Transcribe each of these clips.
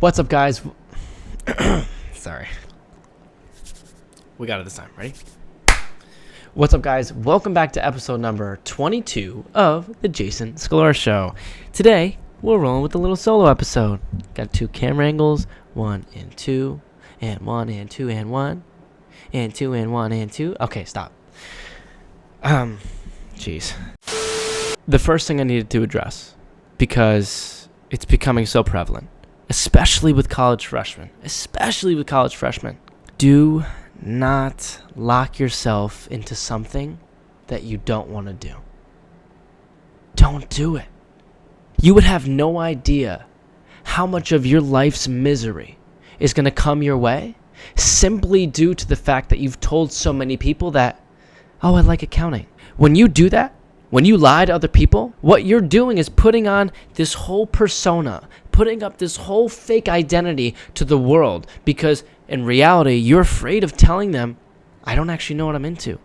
What's up, guys? Sorry. We got it this time. Ready? What's up, guys? Welcome back to episode number 22 of the Jason Scalora Show. Today, we're rolling with a little solo episode. Got 2 camera angles, 1 and 2, and 1 and 2 and 1, and 2 and 1 and 2. Okay, stop. Jeez. The first thing I needed to address, because it's becoming so prevalent, especially with college freshmen, do not lock yourself into something that you don't want to do. Don't do it. You would have no idea how much of your life's misery is going to come your way simply due to the fact that you've told so many people that, oh, I like accounting. When you do that, when you lie to other people, what you're doing is putting on this whole persona, putting up this whole fake identity to the world, because in reality, you're afraid of telling them, I don't actually know what I'm into.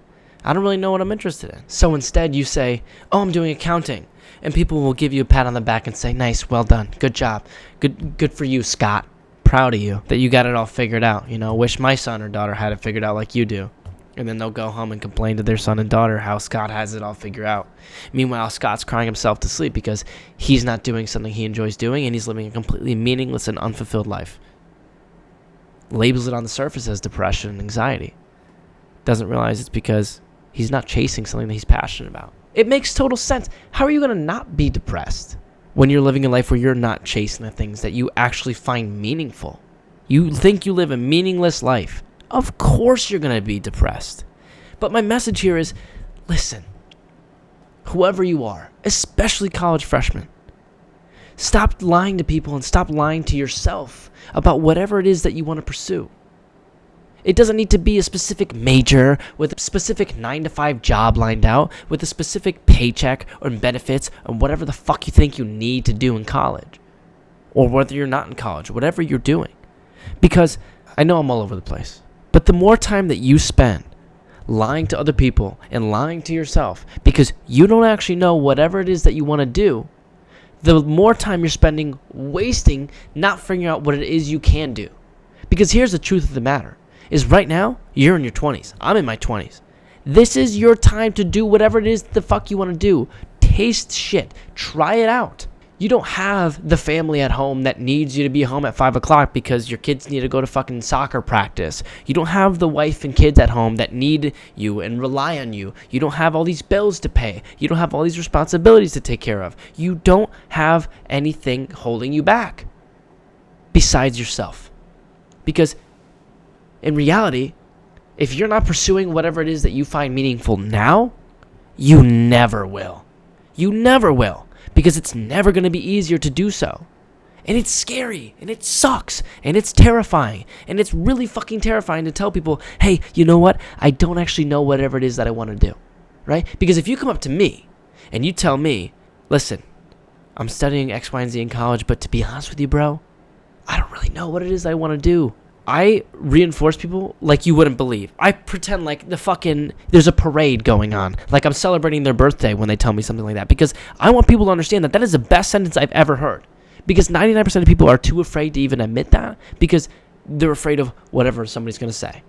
I don't really know what I'm interested in. So instead you say, oh, I'm doing accounting. And people will give you a pat on the back and say, nice, well done, good job. Good for you, Scott. Proud of you that you got it all figured out. You know, wish my son or daughter had it figured out like you do. And then they'll go home and complain to their son and daughter how Scott has it all figured out. Meanwhile, Scott's crying himself to sleep because he's not doing something he enjoys doing, and he's living a completely meaningless and unfulfilled life. Labels it on the surface as depression and anxiety. Doesn't realize it's because he's not chasing something that he's passionate about. It makes total sense. How are you going to not be depressed when you're living a life where you're not chasing the things that you actually find meaningful? You think you live a meaningless life. Of course you're going to be depressed. But my message here is, listen, whoever you are, especially college freshmen, stop lying to people and stop lying to yourself about whatever it is that you want to pursue. It doesn't need to be a specific major with a specific 9-to-5 job lined out with a specific paycheck or benefits or whatever the fuck you think you need to do in college. Or whether you're not in college, whatever you're doing. Because I know I'm all over the place. But the more time that you spend lying to other people and lying to yourself because you don't actually know whatever it is that you want to do, the more time you're spending wasting not figuring out what it is you can do. Because here's the truth of the matter, is right now, you're in your 20s. I'm in my 20s. This is your time to do whatever it is the fuck you want to do. Taste shit. Try it out. You don't have the family at home that needs you to be home at 5 o'clock because your kids need to go to fucking soccer practice. You don't have the wife and kids at home that need you and rely on you. You don't have all these bills to pay. You don't have all these responsibilities to take care of. You don't have anything holding you back besides yourself. Because in reality, if you're not pursuing whatever it is that you find meaningful now, you never will. You never will. Because it's never going to be easier to do so. And it's scary, and it sucks, and it's terrifying, and it's really fucking terrifying to tell people, hey, you know what? I don't actually know whatever it is that I want to do, right? Because if you come up to me, and you tell me, listen, I'm studying X, Y, and Z in college, but to be honest with you, bro, I don't really know what it is I want to do. I reinforce people like you wouldn't believe. I pretend like there's a parade going on. Like I'm celebrating their birthday when they tell me something like that. Because I want people to understand that that is the best sentence I've ever heard. Because 99% of people are too afraid to even admit that. Because they're afraid of whatever somebody's going to say.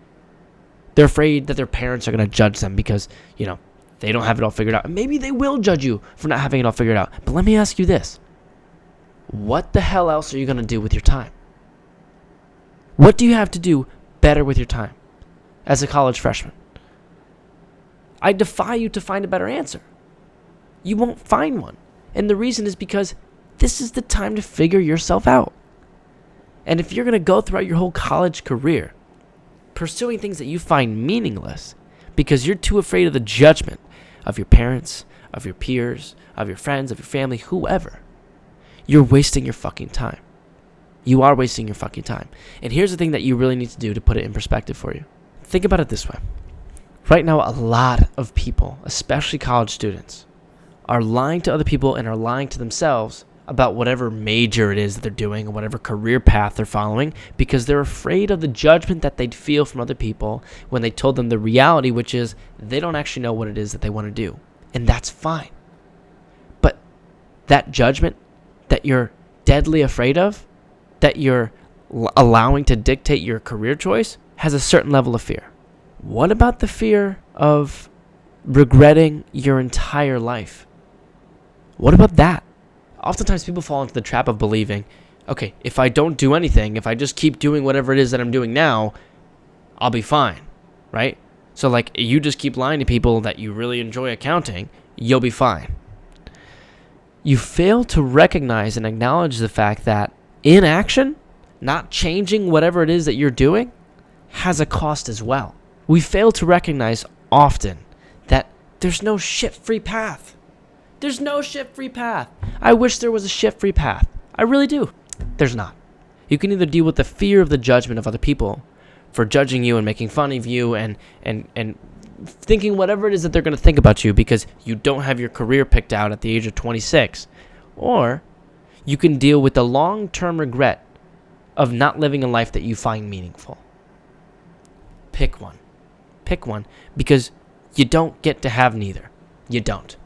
They're afraid that their parents are going to judge them because, you know, they don't have it all figured out. And maybe they will judge you for not having it all figured out. But let me ask you this. What the hell else are you going to do with your time? What do you have to do better with your time as a college freshman? I defy you to find a better answer. You won't find one. And the reason is because this is the time to figure yourself out. And if you're going to go throughout your whole college career pursuing things that you find meaningless because you're too afraid of the judgment of your parents, of your peers, of your friends, of your family, whoever, you're wasting your fucking time. You are wasting your fucking time. And here's the thing that you really need to do to put it in perspective for you. Think about it this way. Right now, a lot of people, especially college students, are lying to other people and are lying to themselves about whatever major it is that they're doing or whatever career path they're following because they're afraid of the judgment that they'd feel from other people when they told them the reality, which is they don't actually know what it is that they want to do. And that's fine. But that judgment that you're deadly afraid of, that you're allowing to dictate your career choice has a certain level of fear. What about the fear of regretting your entire life? What about that? Oftentimes people fall into the trap of believing, okay, if I don't do anything, if I just keep doing whatever it is that I'm doing now, I'll be fine, right? So like you just keep lying to people that you really enjoy accounting, you'll be fine. You fail to recognize and acknowledge the fact that inaction, not changing whatever it is that you're doing, has a cost as well. We fail to recognize often that there's no shit-free path. There's no shit-free path. I wish there was a shit-free path. I really do. There's not. You can either deal with the fear of the judgment of other people for judging you and making fun of you and thinking whatever it is that they're going to think about you because you don't have your career picked out at the age of 26. Or you can deal with the long-term regret of not living a life that you find meaningful. Pick one. Pick one because you don't get to have neither. You don't.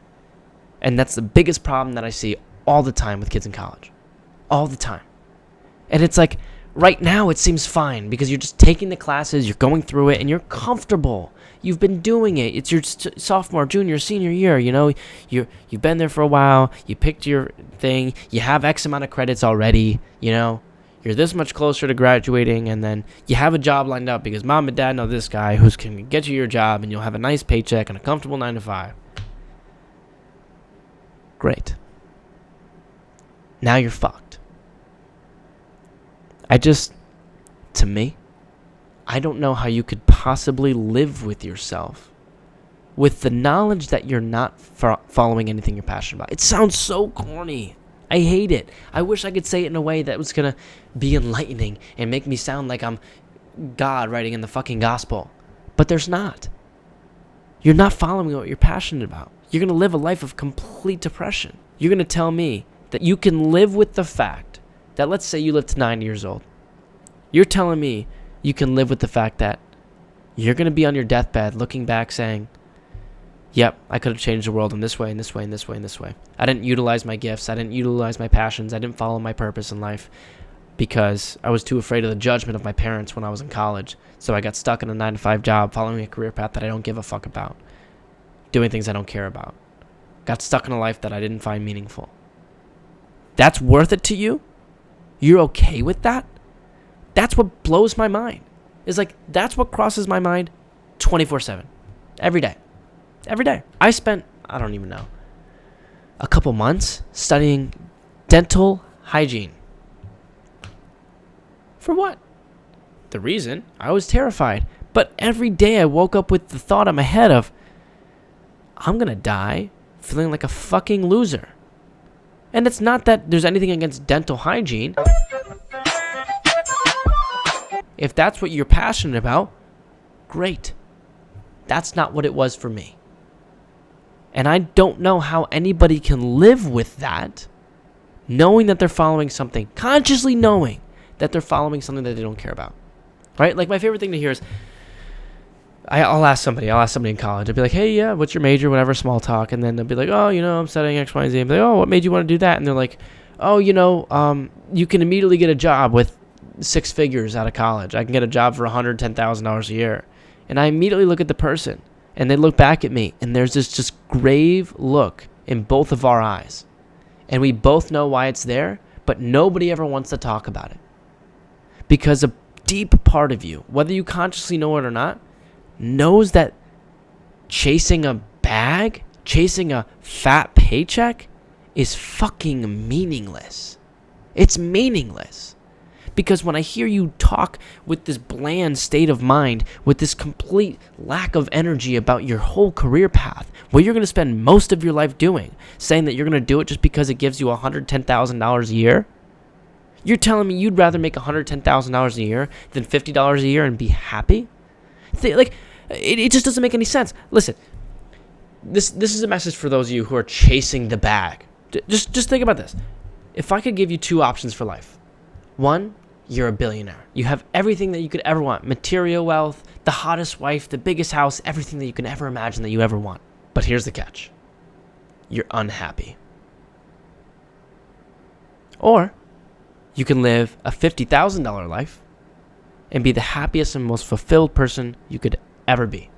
And that's the biggest problem that I see all the time with kids in college. All the time. And it's like, right now it seems fine because you're just taking the classes, you're going through it, and you're comfortable. You've been doing it. It's your sophomore, junior, senior year, you know. You've been there for a while. You picked your thing. You have X amount of credits already, you know. You're this much closer to graduating, and then you have a job lined up because mom and dad know this guy who can get you your job, and you'll have a nice paycheck and a comfortable 9 to 5. Great. Now you're fucked. To me, I don't know how you could possibly live with yourself with the knowledge that you're not following anything you're passionate about. It sounds so corny. I hate it. I wish I could say it in a way that was going to be enlightening and make me sound like I'm God writing in the fucking gospel. But there's not. You're not following what you're passionate about. You're going to live a life of complete depression. You're going to tell me that you can live with the fact that, let's say you live to 90 years old. You're telling me you can live with the fact that you're going to be on your deathbed looking back saying, yep, I could have changed the world in this way, and this way, and this way, and this way. I didn't utilize my gifts. I didn't utilize my passions. I didn't follow my purpose in life because I was too afraid of the judgment of my parents when I was in college. So I got stuck in a 9 to 5 job following a career path that I don't give a fuck about, doing things I don't care about. Got stuck in a life that I didn't find meaningful. That's worth it to you? You're okay with that? That's what blows my mind. It's like, that's what crosses my mind 24/7. Every day. Every day. I spent, I don't even know, a couple months studying dental hygiene. For what? The reason, I was terrified. But every day I woke up with the thought in my head of, I'm going to die feeling like a fucking loser. And it's not that there's anything against dental hygiene. If that's what you're passionate about, great. That's not what it was for me. And I don't know how anybody can live with that, knowing that they're following something, consciously knowing that they're following something that they don't care about. Right? Like my favorite thing to hear is, I'll ask somebody in college. I'll be like, hey, yeah, what's your major? Whatever, small talk. And then they'll be like, oh, you know, I'm studying X, Y, and Z. I'm like, oh, what made you want to do that? And they're like, oh, you know, you can immediately get a job with 6 figures out of college. I can get a job for $110,000 a year. And I immediately look at the person, and they look back at me, and there's this just grave look in both of our eyes. And we both know why it's there, but nobody ever wants to talk about it. Because a deep part of you, whether you consciously know it or not, knows that chasing a bag, chasing a fat paycheck is fucking meaningless. It's meaningless. Because when I hear you talk with this bland state of mind, with this complete lack of energy about your whole career path, what you're going to spend most of your life doing, saying that you're going to do it just because it gives you $110,000 a year, you're telling me you'd rather make $110,000 a year than $50 a year and be happy? It just doesn't make any sense. Listen, this is a message for those of you who are chasing the bag. Just think about this. If I could give you 2 options for life. 1, you're a billionaire. You have everything that you could ever want. Material wealth, the hottest wife, the biggest house, everything that you can ever imagine that you ever want. But here's the catch. You're unhappy. Or You can live a $50,000 life and be the happiest and most fulfilled person you could ever be.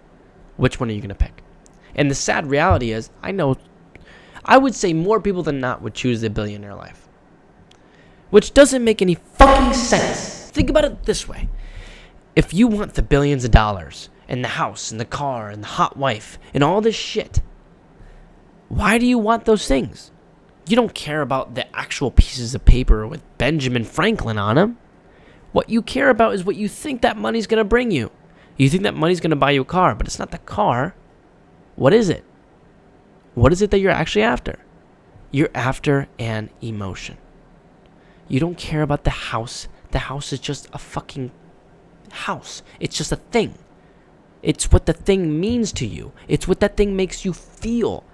Which one are you going to pick? And the sad reality is, I would say more people than not would choose the billionaire life. Which doesn't make any fucking sense. Think about it this way. If you want the billions of dollars and the house and the car and the hot wife and all this shit, why do you want those things? You don't care about the actual pieces of paper with Benjamin Franklin on them. What you care about is what you think that money's going to bring you. You think that money's going to buy you a car, but it's not the car. What is it? What is it that you're actually after? You're after an emotion. You don't care about the house. The house is just a fucking house. It's just a thing. It's what the thing means to you. It's what that thing makes you feel.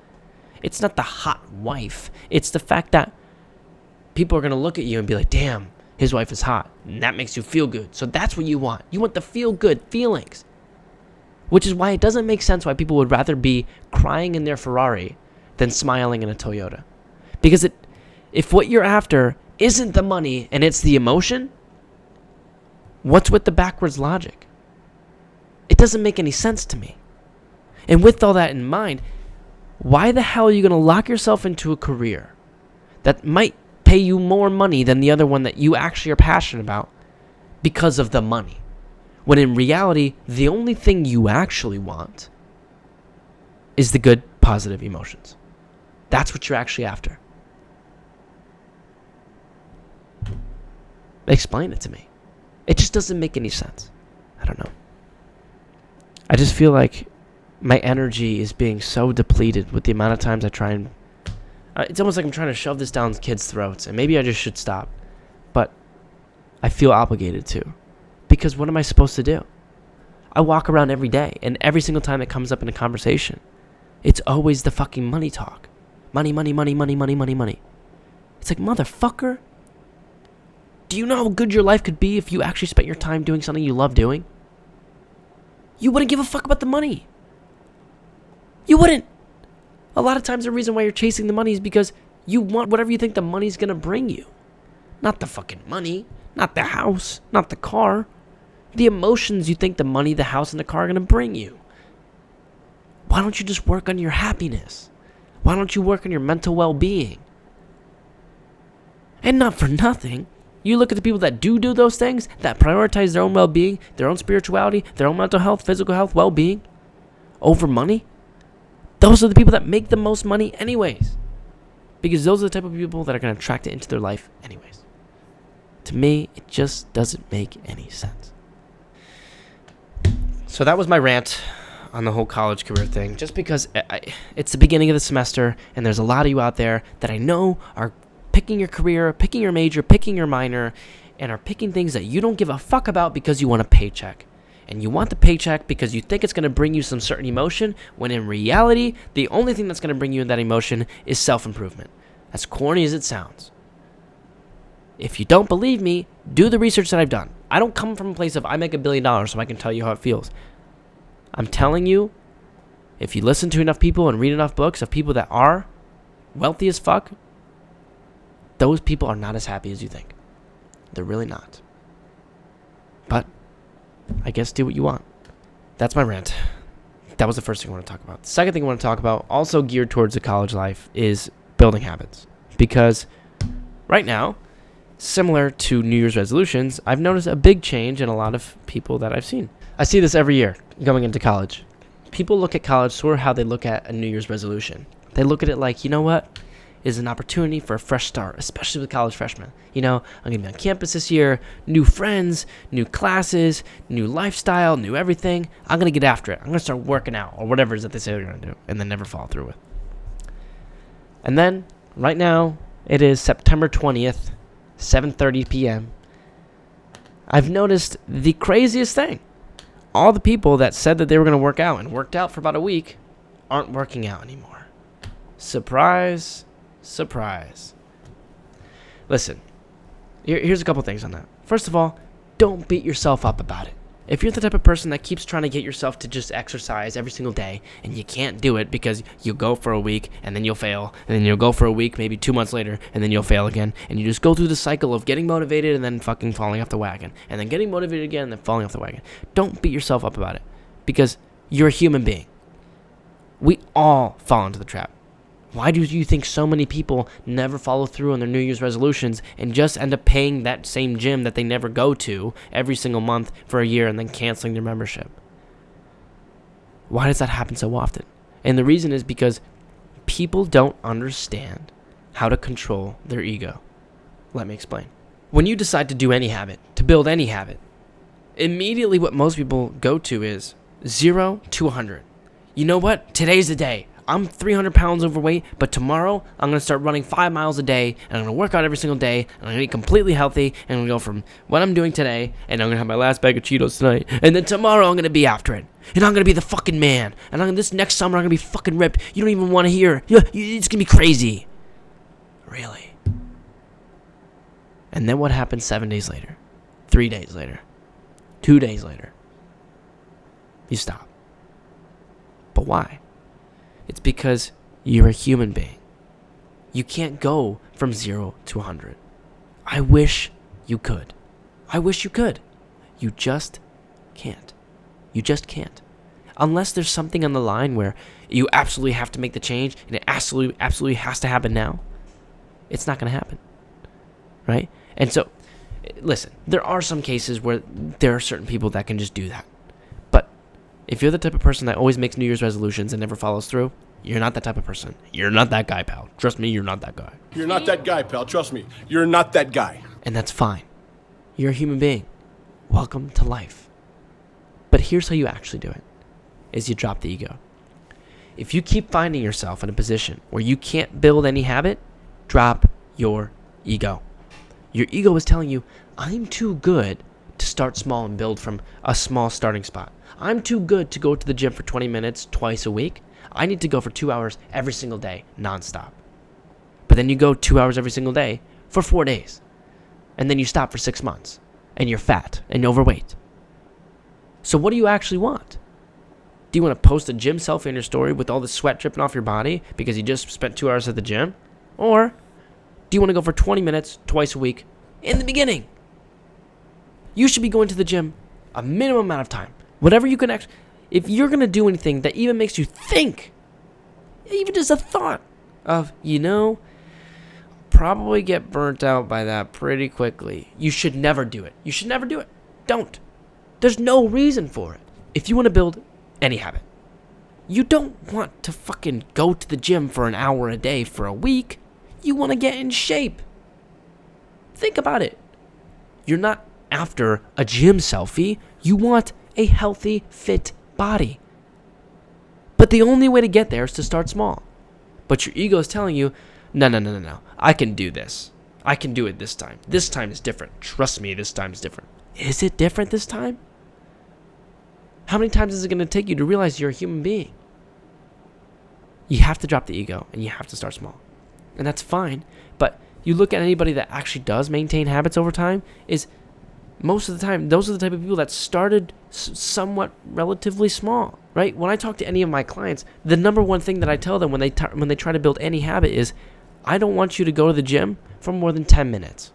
It's not the hot wife. It's the fact that people are going to look at you and be like, damn, his wife is hot. And that makes you feel good. So that's what you want. You want the feel-good feelings. Which is why it doesn't make sense why people would rather be crying in their Ferrari than smiling in a Toyota. Because if what you're after isn't the money and it's the emotion, what's with the backwards logic? It doesn't make any sense to me. And with all that in mind, why the hell are you going to lock yourself into a career that might pay you more money than the other one that you actually are passionate about because of the money? When in reality, the only thing you actually want is the good, positive emotions. That's what you're actually after. Explain it to me. It just doesn't make any sense. I don't know. I just feel like my energy is being so depleted with the amount of times I try and... it's almost like I'm trying to shove this down kids' throats, and maybe I just should stop. But I feel obligated to. Because what am I supposed to do? I walk around every day, and every single time it comes up in a conversation, it's always the fucking money talk. Money, money, money, money, money, money, money. It's like, motherfucker, do you know how good your life could be if you actually spent your time doing something you love doing? You wouldn't give a fuck about the money. You wouldn't. A lot of times the reason why you're chasing the money is because you want whatever you think the money's going to bring you. Not the fucking money, not the house, not the car. The emotions you think the money, the house, and the car are going to bring you. Why don't you just work on your happiness? Why don't you work on your mental well-being? And not for nothing, you look at the people that do those things, that prioritize their own well-being, their own spirituality, their own mental health, physical health, well-being, over money. Those are the people that make the most money anyways. Because those are the type of people that are going to attract it into their life anyways. To me, it just doesn't make any sense. So that was my rant on the whole college career thing. Just because it's the beginning of the semester, and there's a lot of you out there that I know are picking your career, picking your major, picking your minor, and are picking things that you don't give a fuck about because you want a paycheck. And you want the paycheck because you think it's going to bring you some certain emotion, when in reality, the only thing that's going to bring you that emotion is self-improvement. As corny as it sounds. If you don't believe me, do the research that I've done. I don't come from a place of I make $1 billion so I can tell you how it feels. I'm telling you, if you listen to enough people and read enough books of people that are wealthy as fuck, those people are not as happy as you think. They're really not. But I guess do what you want. That's my rant. That was the first thing I want to talk about. The second thing I want to talk about, also geared towards the college life, is building habits. Because right now, similar to New Year's resolutions, I've noticed a big change in a lot of people that I've seen. I see this every year going into college. People look at college sort of how they look at a New Year's resolution. They look at it like, you know what? Is an opportunity for a fresh start, especially with college freshmen. You know, I'm going to be on campus this year, new friends, new classes, new lifestyle, new everything. I'm going to get after it. I'm going to start working out or whatever it is that they say they're going to do and then never follow through with. And then, right now, it is September 20th, 7:30 p.m. I've noticed the craziest thing. All the people that said that they were going to work out and worked out for about a week aren't working out anymore. Surprise. Surprise. Listen, here's a couple things on that. First of all, don't beat yourself up about it. If you're the type of person that keeps trying to get yourself to just exercise every single day and you can't do it because you'll go for a week and then you'll fail, and then you'll go for a week, maybe 2 months later, and then you'll fail again, and you just go through the cycle of getting motivated and then fucking falling off the wagon, and then getting motivated again and then falling off the wagon. Don't beat yourself up about it, because you're a human being. We all fall into the trap. Why do you think so many people never follow through on their New Year's resolutions and just end up paying that same gym that they never go to every single month for a year and then canceling their membership? Why does that happen so often? And the reason is because people don't understand how to control their ego. Let me explain. When you decide to do any habit, to build any habit, immediately what most people go to is 0 to 100. You know what? Today's the day. I'm 300 pounds overweight, but tomorrow I'm going to start running 5 miles a day, and I'm going to work out every single day, and I'm going to eat completely healthy, and I'm going to go from what I'm doing today, and I'm going to have my last bag of Cheetos tonight, and then tomorrow I'm going to be after it, and I'm going to be the fucking man, and this next summer I'm going to be fucking ripped. You don't even want to hear. It's going to be crazy. Really? And then what happens 7 days later? 3 days later? 2 days later? You stop. But why? It's because you're a human being. You can't go from 0 to 100. I wish you could. I wish you could. You just can't. You just can't. Unless there's something on the line where you absolutely have to make the change and it absolutely has to happen now, it's not going to happen. Right? And so, listen, there are some cases where there are certain people that can just do that. But if you're the type of person that always makes New Year's resolutions and never follows through, you're not that type of person. You're not that guy, pal. Trust me, you're not that guy. You're not that guy, pal. Trust me, you're not that guy. And that's fine. You're a human being. Welcome to life. But here's how you actually do it, is you drop the ego. If you keep finding yourself in a position where you can't build any habit, drop your ego. Your ego is telling you, I'm too good to start small and build from a small starting spot. I'm too good to go to the gym for 20 minutes twice a week. I need to go for 2 hours every single day, nonstop. But then you go 2 hours every single day for 4 days. And then you stop for 6 months. And you're fat and overweight. So what do you actually want? Do you want to post a gym selfie on your story with all the sweat dripping off your body because you just spent 2 hours at the gym? Or do you want to go for 20 minutes twice a week in the beginning? You should be going to the gym a minimum amount of time. Whatever you can actually... If you're going to do anything that even makes you think, even just a thought of, probably get burnt out by that pretty quickly, you should never do it. You should never do it. Don't. There's no reason for it. If you want to build any habit, you don't want to fucking go to the gym for an hour a day for a week. You want to get in shape. Think about it. You're not after a gym selfie. You want a healthy, fit body. But the only way to get there is to start small. But your ego is telling you, no. I can do this. I can do it this time. This time is different. Trust me, this time is different. Is it different this time? How many times is it going to take you to realize you're a human being? You have to drop the ego and you have to start small. And that's fine. But you look at anybody that actually does maintain habits over time, is most of the time, those are the type of people that started somewhat relatively small, right? When I talk to any of my clients, the number one thing that I tell them when they try to build any habit is, I don't want you to go to the gym for more than 10 minutes.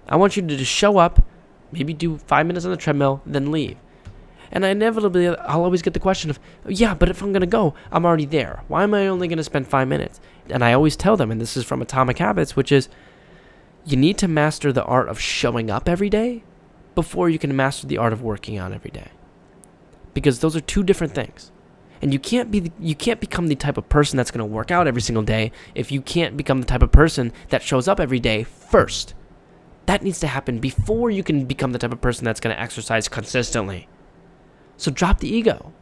I want you to just show up, maybe do 5 minutes on the treadmill, then leave. And inevitably, I'll always get the question of, yeah, but if I'm going to go, I'm already there. Why am I only going to spend 5 minutes? And I always tell them, and this is from Atomic Habits, which is, you need to master the art of showing up every day before you can master the art of working out every day. Because those are two different things. And you can't become the type of person that's going to work out every single day if you can't become the type of person that shows up every day first. That needs to happen before you can become the type of person that's going to exercise consistently. So drop the ego.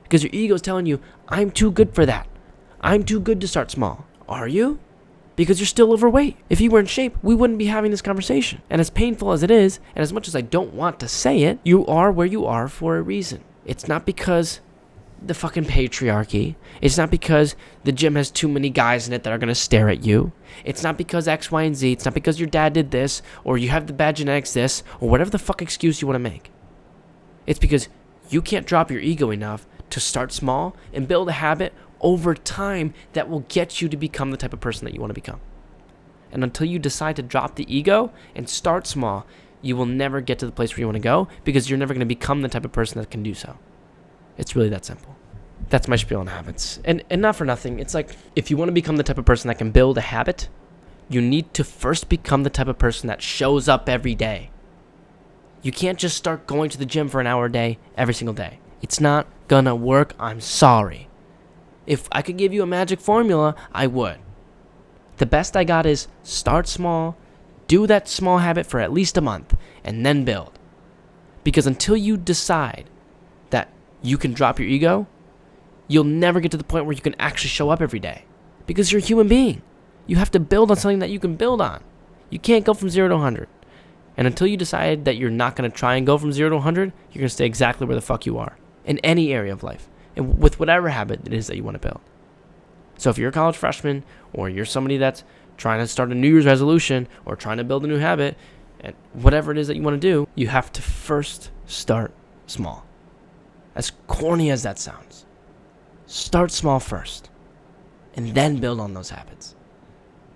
Because your ego is telling you, I'm too good for that. I'm too good to start small. Are you? Because you're still overweight. If you were in shape, we wouldn't be having this conversation. And as painful as it is, and as much as I don't want to say it, you are where you are for a reason. It's not because the fucking patriarchy. It's not because the gym has too many guys in it that are going to stare at you. It's not because X, Y, and Z. It's not because your dad did this, or you have the bad genetics this, or whatever the fuck excuse you want to make. It's because you can't drop your ego enough to start small and build a habit over time that will get you to become the type of person that you want to become. And until you decide to drop the ego and start small, you will never get to the place where you want to go because you're never going to become the type of person that can do so. It's really that simple. That's my spiel on habits. And not for nothing, it's like if you want to become the type of person that can build a habit, you need to first become the type of person that shows up every day. You can't just start going to the gym for an hour a day every single day. It's not gonna work. I'm sorry. If I could give you a magic formula, I would. The best I got is start small, do that small habit for at least a month, and then build. Because until you decide that you can drop your ego, you'll never get to the point where you can actually show up every day. Because you're a human being. You have to build on something that you can build on. You can't go from 0 to 100. And until you decide that you're not going to try and go from 0 to 100, you're going to stay exactly where the fuck you are in any area of life and with whatever habit it is that you want to build. So if you're a college freshman or you're somebody that's trying to start a New Year's resolution or trying to build a new habit, and whatever it is that you want to do, you have to first start small. As corny as that sounds, start small first and then build on those habits.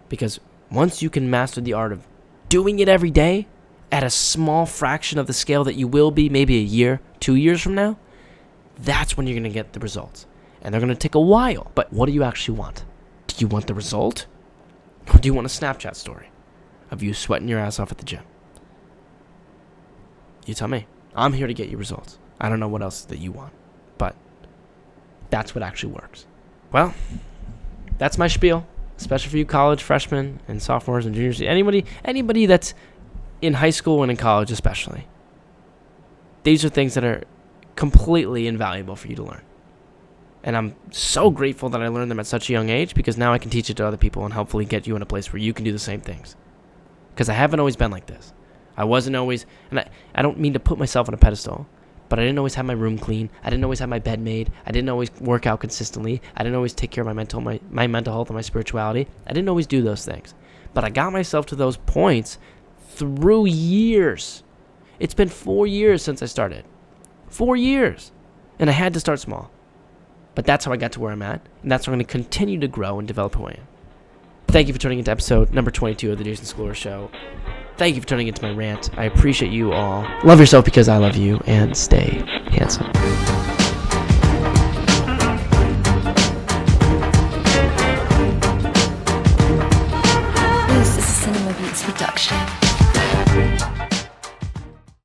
Because once you can master the art of doing it every day at a small fraction of the scale that you will be maybe a year, 2 years from now, that's when you're going to get the results. And they're going to take a while. But what do you actually want? Do you want the result? Or do you want a Snapchat story of you sweating your ass off at the gym? You tell me. I'm here to get you results. I don't know what else that you want. But that's what actually works. Well, that's my spiel. Especially for you college freshmen and sophomores and juniors. Anybody that's in high school and in college especially. These are things that are completely invaluable for you to learn. And I'm so grateful that I learned them at such a young age because now I can teach it to other people and hopefully get you in a place where you can do the same things. Because I haven't always been like this. I wasn't always, and I don't mean to put myself on a pedestal, but I didn't always have my room clean. I didn't always have my bed made. I didn't always work out consistently. I didn't always take care of my mental health and my spirituality. I didn't always do those things. But I got myself to those points through years. It's been 4 years since I started. 4 years. And I had to start small. But that's how I got to where I'm at. And that's how I'm going to continue to grow and develop who I am. Thank you for tuning into episode number 22 of the Jason Scalora Show. Thank you for tuning into my rant. I appreciate you all. Love yourself because I love you, and stay handsome.